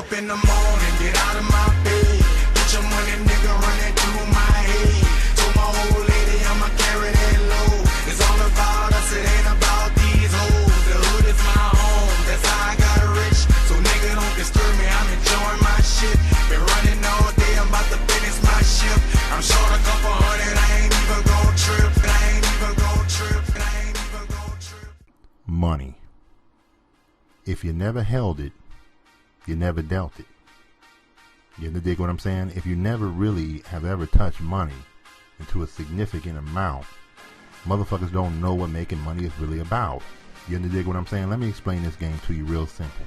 up in the morning, get out of my bed. Get your money, nigga, running through my head. Told my old lady I'ma carry that load. It's all about us, it ain't about these hoes. The hood is my home, that's how I got rich. So nigga, don't disturb me, I'm enjoying my shit. Been running all day, I'm about to finish my shift. I'm short a couple hundred, I ain't even gon' trip. I ain't even gon' trip. I ain't even gon' trip. Money. If you never held it, you never dealt it. You dig what I'm saying? If you never really have ever touched money into a significant amount, motherfuckers don't know what making money is really about. You dig what I'm saying? Let me explain this game to you real simple.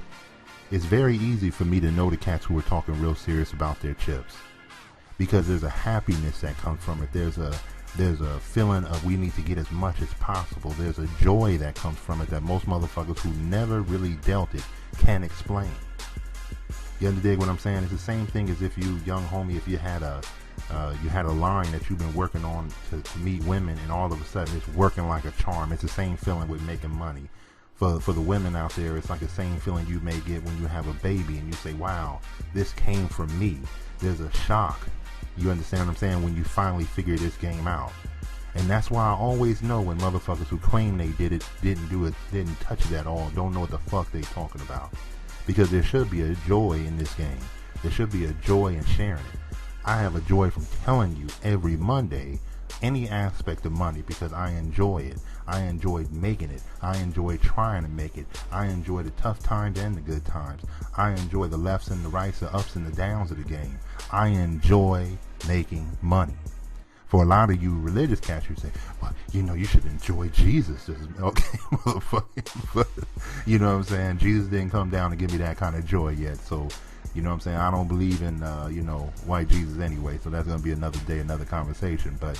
It's very easy for me to know the cats who are talking real serious about their chips, because there's a happiness that comes from it. There's a feeling of we need to get as much as possible. There's a joy that comes from it that most motherfuckers who never really dealt it can't explain. You dig what I'm saying? It's the same thing as if you, young homie, if you had a line that you've been working on to meet women, and all of a sudden it's working like a charm. It's the same feeling with making money. For the women out there, it's like the same feeling you may get when you have a baby and you say, wow, this came from me. There's a shock. You understand what I'm saying? When you finally figure this game out. And that's why I always know when motherfuckers who claim they did it, didn't do it, didn't touch it at all, don't know what the fuck they talking about. Because there should be a joy in this game. There should be a joy in sharing it. I have a joy from telling you every Monday any aspect of money, because I enjoy it. I enjoy making it. I enjoy trying to make it. I enjoy the tough times and the good times. I enjoy the lefts and the rights, the ups and the downs of the game. I enjoy making money. For a lot of you religious cats, you say, well, you know, you should enjoy Jesus. Okay, motherfucker. But, you know what I'm saying? Jesus didn't come down to give me that kind of joy yet. So, you know what I'm saying? I don't believe in, white Jesus anyway. So that's going to be another day, another conversation. But,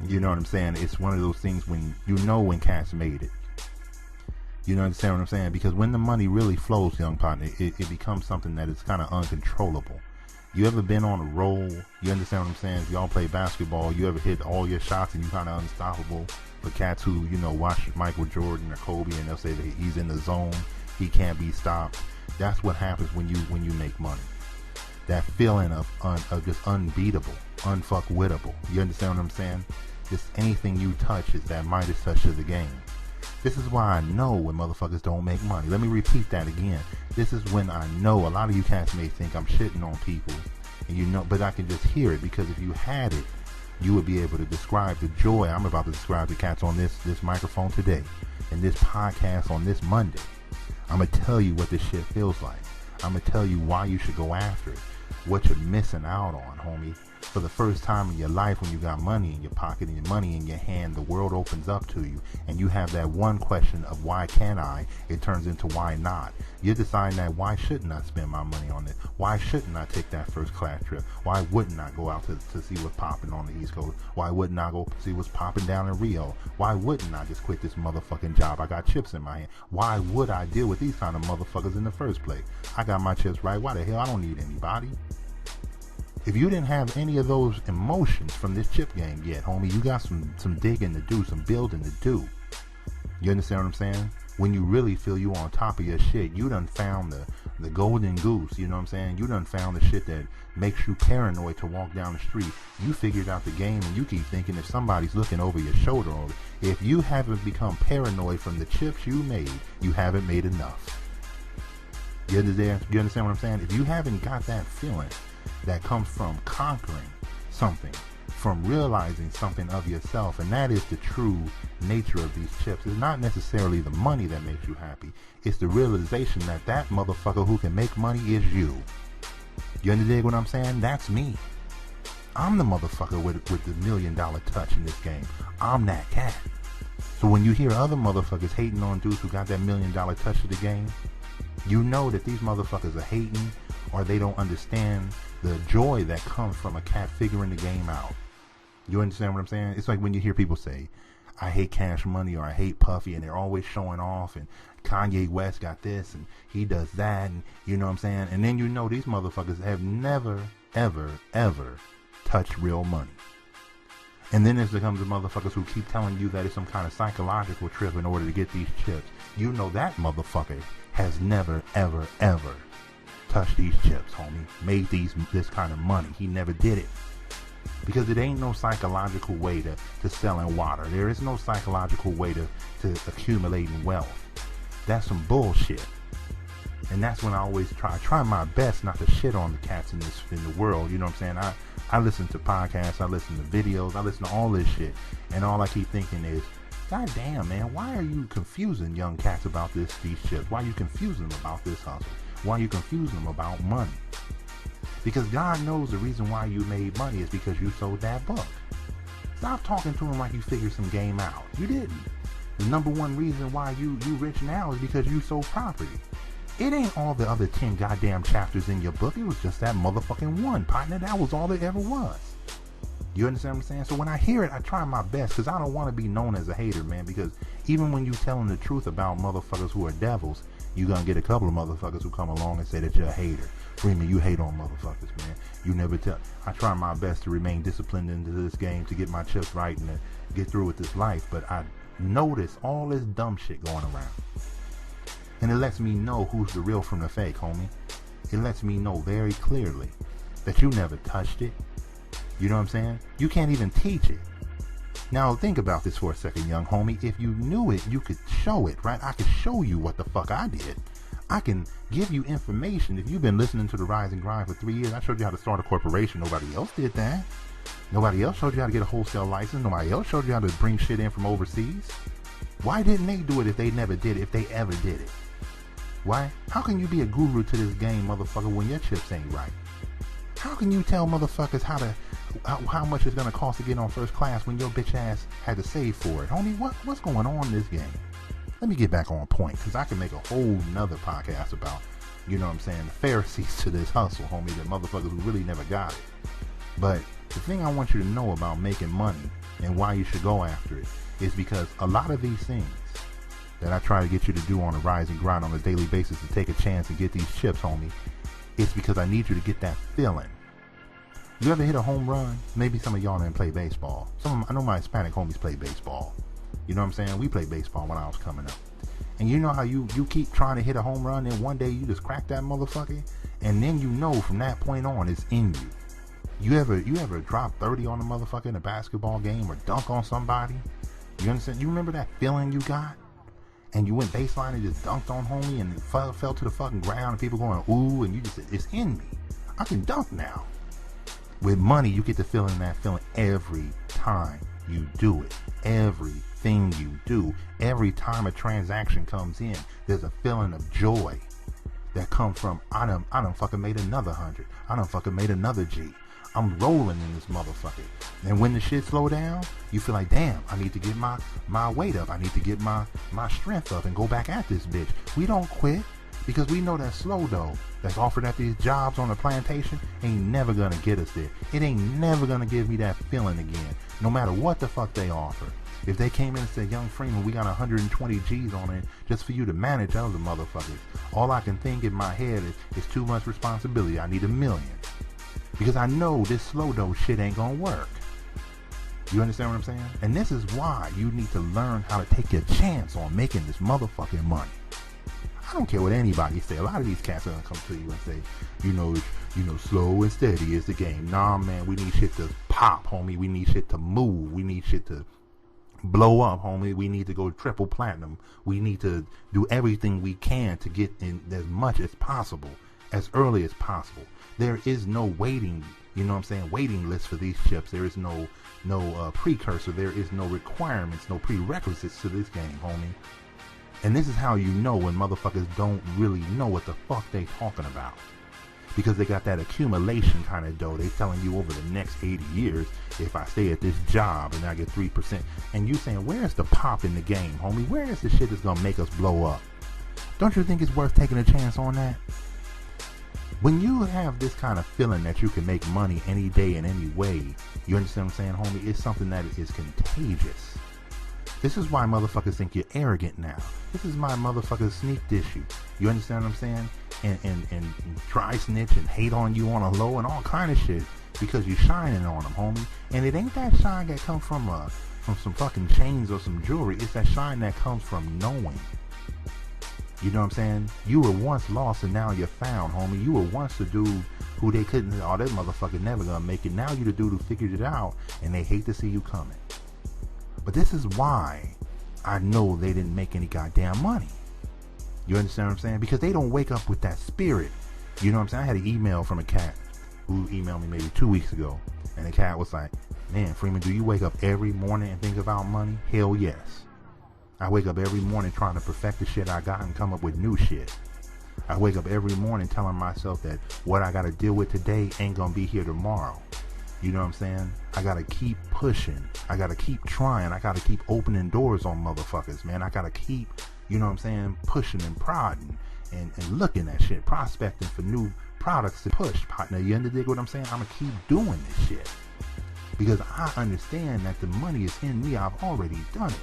you know what I'm saying? It's one of those things when you know when cats made it. You understand what I'm saying? Because when the money really flows, young partner, it becomes something that is kind of uncontrollable. You ever been on a roll? You understand what I'm saying? If y'all play basketball, you ever hit all your shots and you kind of unstoppable? For cats who, watch Michael Jordan or Kobe and they'll say that he's in the zone, he can't be stopped. That's what happens when you make money. That feeling of just unbeatable, unfuckwittable. You understand what I'm saying? Just anything you touch is that Midas touch of the game. This is why I know when motherfuckers don't make money. Let me repeat that again. This is when I know. A lot of you cats may think I'm shitting on people, and but I can just hear it, because if you had it, you would be able to describe the joy I'm about to describe to cats on this microphone today, and this podcast on this Monday. I'm going to tell you what this shit feels like. I'm going to tell you why you should go after it, what you're missing out on, homie. For the first time in your life, when you got money in your pocket and your money in your hand, the world opens up to you, and you have that one question of why can't I? It turns into why not. You're deciding that why shouldn't I spend my money on it? Why shouldn't I take that first class trip? Why wouldn't I go out to see what's popping on the East Coast? Why wouldn't I go see what's popping down in Rio? Why wouldn't I just quit this motherfucking job? I got chips in my hand. Why would I deal with these kind of motherfuckers in the first place? I got my chips right. Why the hell I don't need anybody? If you didn't have any of those emotions from this chip game yet, homie, you got some digging to do, some building to do. You understand what I'm saying? When you really feel you on top of your shit, you done found the golden goose, you know what I'm saying? You done found the shit that makes you paranoid to walk down the street. You figured out the game, and you keep thinking if somebody's looking over your shoulder, or if you haven't become paranoid from the chips you made, you haven't made enough. You understand what I'm saying? If you haven't got that feeling that comes from conquering something, from realizing something of yourself, and that is the true nature of these chips. It's not necessarily the money that makes you happy. It's the realization that that motherfucker who can make money is you. You understand what I'm saying? That's me. I'm the motherfucker with the $1 million touch in this game. I'm that cat. So when you hear other motherfuckers hating on dudes who got that $1 million touch of the game, you know that these motherfuckers are hating, or they don't understand the joy that comes from a cat figuring the game out. You understand what I'm saying? It's like when you hear people say, I hate Cash Money, or I hate Puffy, and they're always showing off, and Kanye West got this, and he does that, and you know what I'm saying? And then you know these motherfuckers have never, ever, ever touched real money. And then there comes the motherfuckers who keep telling you that it's some kind of psychological trip in order to get these chips. You know that motherfucker has never, ever, ever touched these chips, homie, made this kind of money. He never did it. Because it ain't no psychological way to sell in water. There is no psychological way to accumulating wealth. That's some bullshit. And that's when I always try my best not to shit on the cats in the world. You know what I'm saying? I listen to podcasts, I listen to videos, I listen to all this shit. And all I keep thinking is, God damn, man, why are you confusing young cats about these chips? Why are you confusing them about this hustle? Why are you confusing them about money? Because God knows the reason why you made money is because you sold that book. Stop talking to him like you figured some game out. You didn't. The number one reason why you rich now is because you sold property. It ain't all the other 10 goddamn chapters in your book. It was just that motherfucking one, partner. That was all there ever was. You understand what I'm saying? So when I hear it, I try my best because I don't want to be known as a hater, man. Because even when you telling the truth about motherfuckers who are devils, you're going to get a couple of motherfuckers who come along and say that you're a hater. Freeman, you hate on motherfuckers, man. You never tell. I try my best to remain disciplined into this game to get my chips right and to get through with this life. But I notice all this dumb shit going around. And it lets me know who's the real from the fake, homie. It lets me know very clearly that you never touched it. You know what I'm saying? You can't even teach it. Now think about this for a second, young homie. If you knew it, you could show it, right? I could show you what the fuck I did. I can give you information. If you've been listening to the Rise and Grind for 3 years, I showed you how to start a corporation. Nobody else did that. Nobody else showed you how to get a wholesale license. Nobody else showed you how to bring shit in from overseas. Why didn't they do it if they never did it, if they ever did it? Why? How can you be a guru to this game, motherfucker, when your chips ain't right? How can you tell motherfuckers how much it's gonna cost to get on first class when your bitch ass had to save for it? Homie, what's going on in this game? Let me get back on point, because I can make a whole nother podcast about, you know what I'm saying, the Pharisees to this hustle, homie, the motherfuckers who really never got it. But the thing I want you to know about making money and why you should go after it is because a lot of these things that I try to get you to do on a Rise and Grind on a daily basis to take a chance and get these chips, homie, it's because I need you to get that feeling. You ever hit a home run? Maybe some of y'all didn't play baseball. I know my Hispanic homies play baseball. You know what I'm saying? We played baseball when I was coming up. And you know how you keep trying to hit a home run and one day you just crack that motherfucker? And then you know from that point on it's in you. You ever drop 30 on a motherfucker in a basketball game or dunk on somebody? You understand? You remember that feeling you got? And you went baseline and just dunked on homie and it fell to the fucking ground and people going, ooh, and you just said, it's in me. I can dunk now. With money, you get the feeling every time you do it. Everything you do. Every time a transaction comes in, there's a feeling of joy that comes from, I done fucking made another 100. I done fucking made another G. I'm rolling in this motherfucker. And when the shit slow down, you feel like, damn, I need to get my weight up. I need to get my strength up and go back at this bitch. We don't quit because we know that slow dough that's offered at these jobs on the plantation ain't never gonna get us there. It ain't never gonna give me that feeling again, no matter what the fuck they offer. If they came in and said, young Freeman, we got 120 G's on it just for you to manage other motherfuckers. All I can think in my head is too much responsibility. I need $1 million. Because I know this slow dough shit ain't gonna work. You understand what I'm saying? And this is why you need to learn how to take your chance on making this motherfucking money. I don't care what anybody say. A lot of these cats are gonna come to you and say, you know, slow and steady is the game. Nah, man, we need shit to pop, homie. We need shit to move. We need shit to blow up, homie. We need to go triple platinum. We need to do everything we can to get in as much as possible, as early as possible. There is no waiting, you know what I'm saying, waiting list for these chips. There is no precursor. There is no requirements, no prerequisites to this game, homie. And this is how you know when motherfuckers don't really know what the fuck they talking about. Because they got that accumulation kind of dough. They telling you over the next 80 years, if I stay at this job and I get 3%. And you saying, where's the pop in the game, homie? Where is the shit that's going to make us blow up? Don't you think it's worth taking a chance on that? When you have this kind of feeling that you can make money any day in any way, you understand what I'm saying, homie? It's something that is contagious. This is why motherfuckers think you're arrogant now. This is my motherfuckers sneak dish you. You understand what I'm saying? And dry snitch and hate on you on a low and all kind of shit because you shining on them, homie. And it ain't that shine that comes from some fucking chains or some jewelry. It's that shine that comes from knowing. You know what I'm saying? You were once lost and now you're found, homie. You were once the dude who they couldn't, oh, that motherfucker never gonna make it. Now you the dude who figured it out and they hate to see you coming. But this is why I know they didn't make any goddamn money. You understand what I'm saying? Because they don't wake up with that spirit. You know what I'm saying? I had an email from a cat who emailed me maybe 2 weeks ago. And the cat was like, man, Freeman, do you wake up every morning and think about money? Hell yes. I wake up every morning trying to perfect the shit I got and come up with new shit. I wake up every morning telling myself that what I got to deal with today ain't going to be here tomorrow. You know what I'm saying? I got to keep pushing. I got to keep trying. I got to keep opening doors on motherfuckers, man. I got to keep, you know what I'm saying, pushing and prodding and looking at shit, prospecting for new products to push, partner. You understand what I'm saying? I'm going to keep doing this shit because I understand that the money is in me. I've already done it.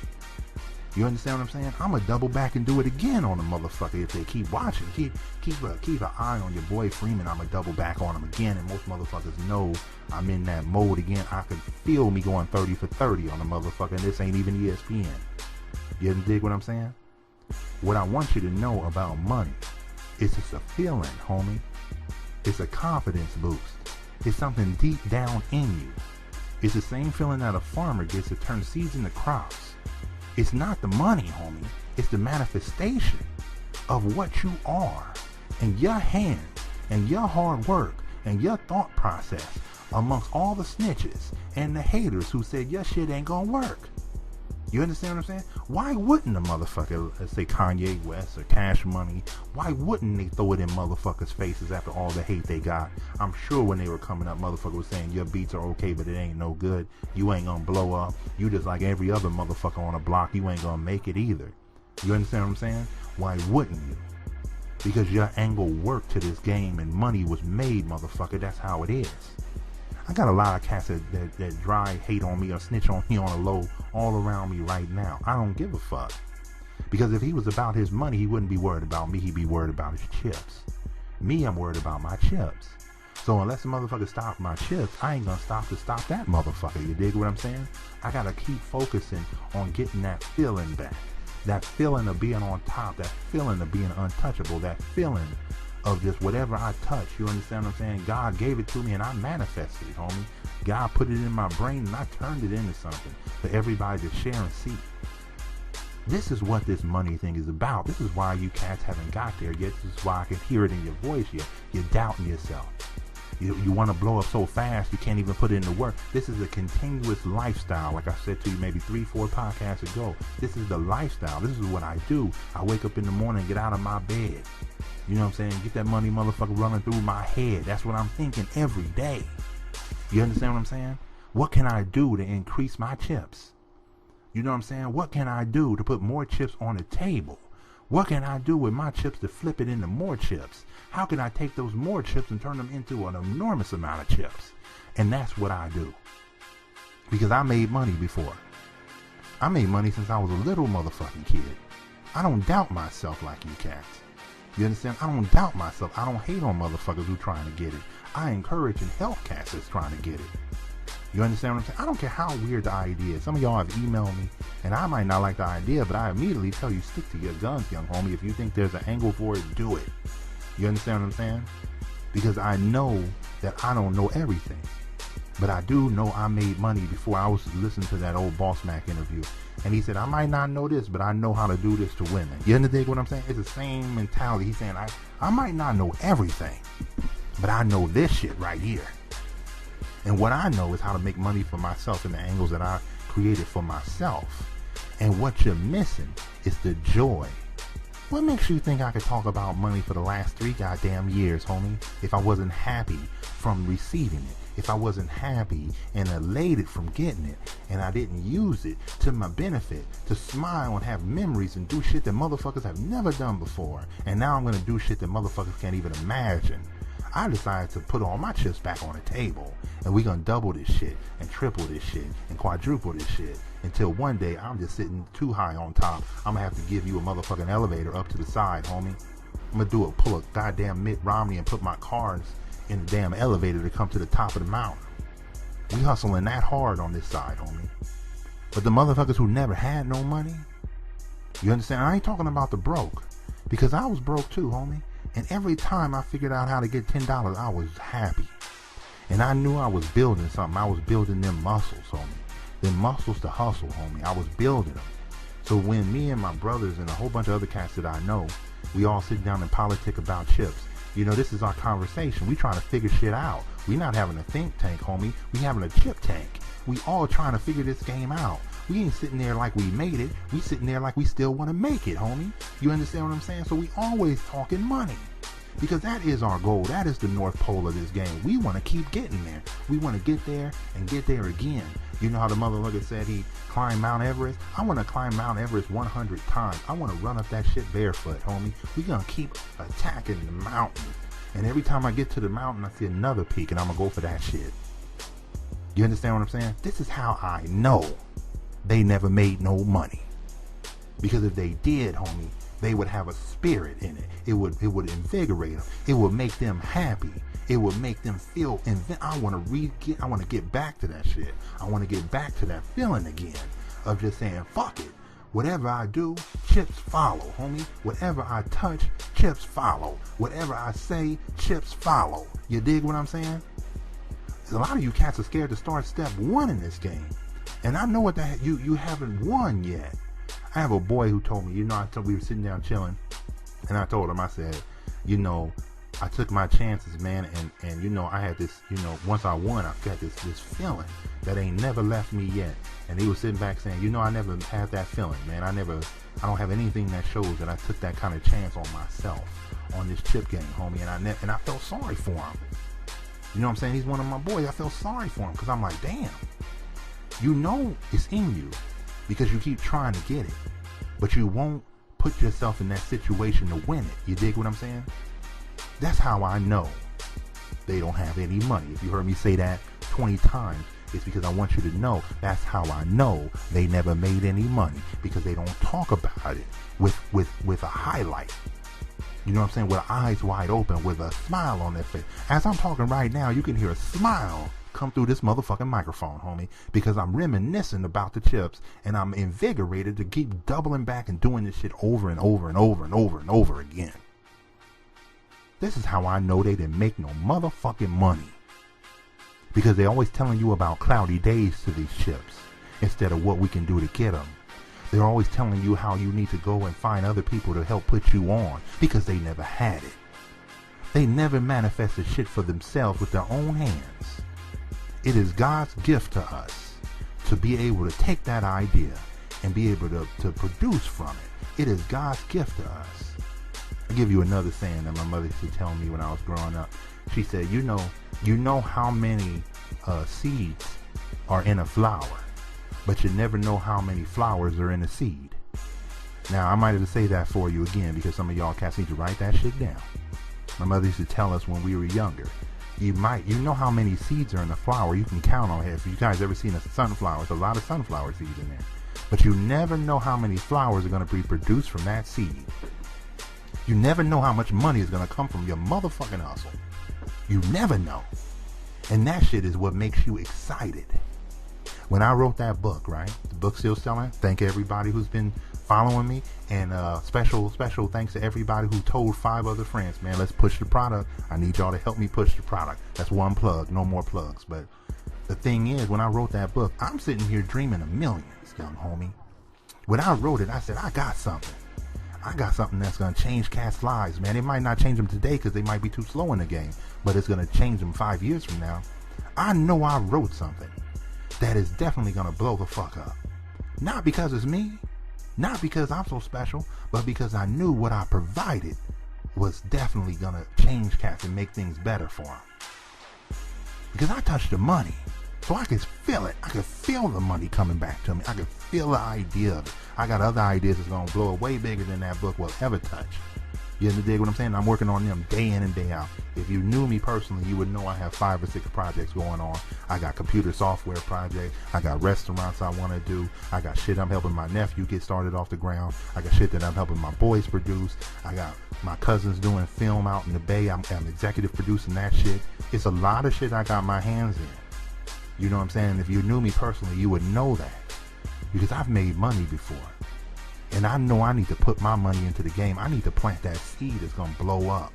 You understand what I'm saying? I'm going to double back and do it again on the motherfucker if they keep watching. Keep an eye on your boy Freeman. I'm going to double back on him again. And most motherfuckers know I'm in that mode again. I can feel me going 30 for 30 on the motherfucker. And this ain't even ESPN. You dig what I'm saying? What I want you to know about money is it's a feeling, homie. It's a confidence boost. It's something deep down in you. It's the same feeling that a farmer gets to turn seeds into crops. It's not the money, homie. It's the manifestation of what you are and your hands and your hard work and your thought process amongst all the snitches and the haters who said your shit ain't gonna work. You understand what I'm saying? Why wouldn't a motherfucker, let's say Kanye West or Cash Money, why wouldn't they throw it in motherfuckers' faces after all the hate they got? I'm sure when they were coming up, motherfucker was saying your beats are okay, but it ain't no good. You ain't gonna blow up. You just like every other motherfucker on the block. You ain't gonna make it either. You understand what I'm saying? Why wouldn't you? Because your angle worked to this game and money was made, motherfucker. That's how it is. I got a lot of cats that dry hate on me or snitch on me on a low all around me right now. I don't give a fuck. Because if he was about his money, he wouldn't be worried about me. He'd be worried about his chips. Me, I'm worried about my chips. So unless a motherfucker stop my chips, I ain't gonna stop that motherfucker. You dig what I'm saying? I gotta keep focusing on getting that feeling back. That feeling of being on top. That feeling of being untouchable. That feeling of just whatever I touch. You understand what I'm saying? God gave it to me and I manifested it, homie. God put it in my brain and I turned it into something for everybody to share and see. This is what this money thing is about. This is why you cats haven't got there yet. This is why I can hear it in your voice yet. You're doubting yourself. You want to blow up so fast you can't even put it into work. This is a continuous lifestyle. Like I said to you maybe 3-4 podcasts ago. This is the lifestyle. This is what I do. I wake up in the morning and get out of my bed. You know what I'm saying? Get that money motherfucker running through my head. That's what I'm thinking every day. You understand what I'm saying? What can I do to increase my chips? You know what I'm saying? What can I do to put more chips on the table? What can I do with my chips to flip it into more chips? How can I take those more chips and turn them into an enormous amount of chips? And that's what I do. Because I made money before. I made money since I was a little motherfucking kid. I don't doubt myself like you cats. You understand? I don't doubt myself. I don't hate on motherfuckers who trying to get it. I encourage and help cats that's trying to get it. You understand what I'm saying? I don't care how weird the idea is. Some of y'all have emailed me, and I might not like the idea, but I immediately tell you, stick to your guns, young homie. If you think there's an angle for it, do it. You understand what I'm saying? Because I know that I don't know everything. But I do know I made money before. I was listening to that old Boss Mac interview. And he said, I might not know this, but I know how to do this to women. You understand what I'm saying? It's the same mentality. He's saying, I might not know everything, but I know this shit right here. And what I know is how to make money for myself in the angles that I created for myself. And what you're missing is the joy. What makes you think I could talk about money for the last 3 goddamn years, homie, if I wasn't happy from receiving it? If I wasn't happy and elated from getting it, and I didn't use it to my benefit, to smile and have memories and do shit that motherfuckers have never done before, and now I'm going to do shit that motherfuckers can't even imagine. I decided to put all my chips back on the table, and we're going to double this shit, and triple this shit, and quadruple this shit, until one day I'm just sitting too high on top. I'm going to have to give you a motherfucking elevator up to the side, homie. I'm going to pull a goddamn Mitt Romney and put my cars in the damn elevator to come to the top of the mountain. We hustling that hard on this side, homie. But the motherfuckers who never had no money, you understand? I ain't talking about the broke. Because I was broke too, homie. And every time I figured out how to get $10, I was happy. And I knew I was building something. I was building them muscles, homie. Them muscles to hustle, homie. I was building them. So when me and my brothers and a whole bunch of other cats that I know, we all sit down and politic about chips. You know, this is our conversation. We trying to figure shit out. We not having a think tank, homie. We having a chip tank. We all trying to figure this game out. We ain't sitting there like we made it. We sitting there like we still want to make it, homie. You understand what I'm saying? So we always talking money. Because that is our goal. That is the North Pole of this game. We want to keep getting there. We want to get there and get there again. You know how the motherfucker said he climbed Mount Everest? I want to climb Mount Everest 100 times. I want to run up that shit barefoot, homie. We going to keep attacking the mountain. And every time I get to the mountain, I see another peak, and I'm going to go for that shit. You understand what I'm saying? This is how I know they never made no money. Because if they did, homie, they would have a spirit in it. It would invigorate them. It would make them happy. It would make them feel. And I want to get back to that shit. I want to get back to that feeling again of just saying, fuck it. Whatever I do, chips follow, homie. Whatever I touch, chips follow. Whatever I say, chips follow. You dig what I'm saying? A lot of you cats are scared to start step one in this game. And I know what that you haven't won yet. I have a boy who told me, you know, we were sitting down chilling, and I told him, I said, you know, I took my chances, man, and you know, I had this, you know, once I won, I got this feeling that ain't never left me yet. And he was sitting back saying, you know, I never had that feeling, man. I don't have anything that shows that I took that kind of chance on myself on this chip game, homie. And I felt sorry for him. You know what I'm saying? He's one of my boys. I felt sorry for him because I'm like, damn, you know it's in you because you keep trying to get it, but you won't put yourself in that situation to win it. You dig what I'm saying? That's how I know they don't have any money. If you heard me say that 20 times, it's because I want you to know that's how I know they never made any money, because they don't talk about it with a highlight. You know what I'm saying? With eyes wide open, with a smile on their face. As I'm talking right now, you can hear a smile come through this motherfucking microphone, homie, because I'm reminiscing about the chips, and I'm invigorated to keep doubling back and doing this shit over and over and over and over and over again. This is how I know they didn't make no motherfucking money, because they're always telling you about cloudy days to these chips instead of what we can do to get them. They're always telling you how you need to go and find other people to help put you on, because they never had it. They never manifested shit for themselves with their own hands. It is God's gift to us to be able to take that idea and be able to produce from it. It is God's gift to us. I'll give you another saying that my mother used to tell me when I was growing up. She said, you know how many seeds are in a flower, but you never know how many flowers are in a seed. Now, I might have to say that for you again, because some of y'all cats need to write that shit down. My mother used to tell us when we were younger, you know how many seeds are in a flower. You can count on it. If you guys ever seen a sunflower, there's a lot of sunflower seeds in there. But you never know how many flowers are going to be produced from that seed. You never know how much money is going to come from your motherfucking hustle. You never know. And that shit is what makes you excited. When I wrote that book, right? The book's still selling. Thank everybody who's been following me. And special thanks to everybody who told 5 other friends, man, let's push the product. I need y'all to help me push the product. That's one plug, no more plugs. But the thing is, when I wrote that book, I'm sitting here dreaming of millions, young homie. When I wrote it, I said, I got something. I got something that's going to change cats' lives, man. It might not change them today because they might be too slow in the game, but it's going to change them 5 years from now. I know I wrote something that is definitely going to blow the fuck up. Not because it's me, not because I'm so special, but because I knew what I provided was definitely going to change cats and make things better for them. Because I touched the money, so I could feel it. I could feel the money coming back to me. I could feel the idea of it. I got other ideas that's going to blow way bigger than that book will ever touch. You dig what I'm saying? I'm working on them day in and day out. If you knew me personally, you would know I have 5 or 6 projects going on. I got computer software projects. I got restaurants I want to do. I got shit I'm helping my nephew get started off the ground. I got shit that I'm helping my boys produce. I got my cousins doing film out in the Bay. I'm executive producing that shit. It's a lot of shit I got my hands in. You know what I'm saying? If you knew me personally, you would know that. Because I've made money before. And I know I need to put my money into the game. I need to plant that seed that's going to blow up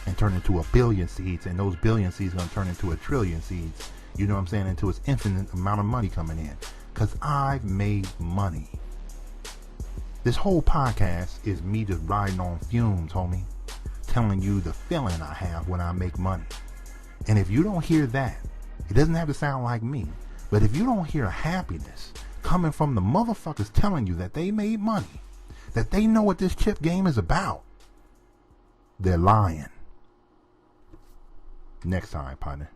and turn into a billion seeds. And those billion seeds going to turn into a trillion seeds. You know what I'm saying? Into its infinite amount of money coming in. Because I've made money. This whole podcast is me just riding on fumes, homie. Telling you the feeling I have when I make money. And if you don't hear that, it doesn't have to sound like me. But if you don't hear happiness coming from the motherfuckers telling you that they made money, that they know what this chip game is about, they're lying. Next time, partner.